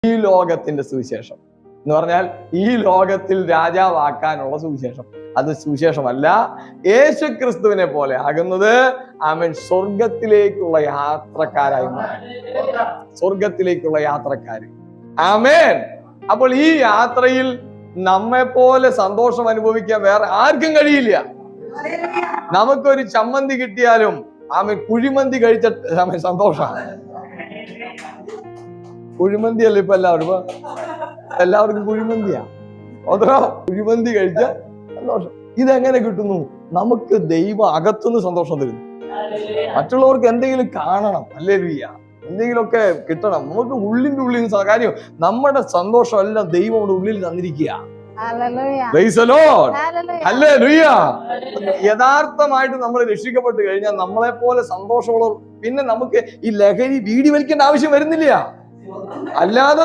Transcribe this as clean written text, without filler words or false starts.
ഈ ലോകത്തിന്റെ സുവിശേഷം എന്ന് പറഞ്ഞാൽ ഈ ലോകത്തിൽ രാജാവാക്കാനുള്ള സുവിശേഷം. അത് സുവിശേഷമല്ല, യേശു ക്രിസ്തുവിനെ പോലെ ആകുന്നത് ആമേൻ സ്വർഗത്തിലേക്കുള്ള യാത്രക്കാരായി മാറും. സ്വർഗത്തിലേക്കുള്ള യാത്രക്കാര്. ആമേൻ. അപ്പോൾ ഈ യാത്രയിൽ നമ്മെ പോലെ സന്തോഷം അനുഭവിക്കാൻ വേറെ ആർക്കും കഴിയില്ല. നമുക്കൊരു ചമ്മന്തി കിട്ടിയാലും ആമേൻ കുഴിമന്തി കഴിച്ച സന്തോഷമാണ്. കുഴിമന്തി അല്ല ഇപ്പൊ എല്ലാവർക്കും കുഴിമന്തിയാ. അതോ കുഴിമന്തി കഴിച്ച സന്തോഷം. ഇതെങ്ങനെ കിട്ടുന്നു? നമുക്ക് ദൈവം അകത്തുനിന്ന് സന്തോഷം തരുന്നു. മറ്റുള്ളവർക്ക് എന്തെങ്കിലും കാണണം, ഹല്ലേലൂയ, എന്തെങ്കിലുമൊക്കെ കിട്ടണം. നമുക്ക് ഉള്ളിന്റെ ഉള്ളിൽ കാര്യം നമ്മുടെ സന്തോഷം എല്ലാം ദൈവം നമ്മുടെ ഉള്ളിൽ തന്നിരിക്കുക. യഥാർത്ഥമായിട്ട് നമ്മൾ രക്ഷിക്കപ്പെട്ട് കഴിഞ്ഞാൽ നമ്മളെ പോലെ സന്തോഷമുള്ള പിന്നെ നമുക്ക് ഈ ലഹരി വീടി വലിക്കേണ്ട ആവശ്യം വരുന്നില്ല. അല്ലാതെ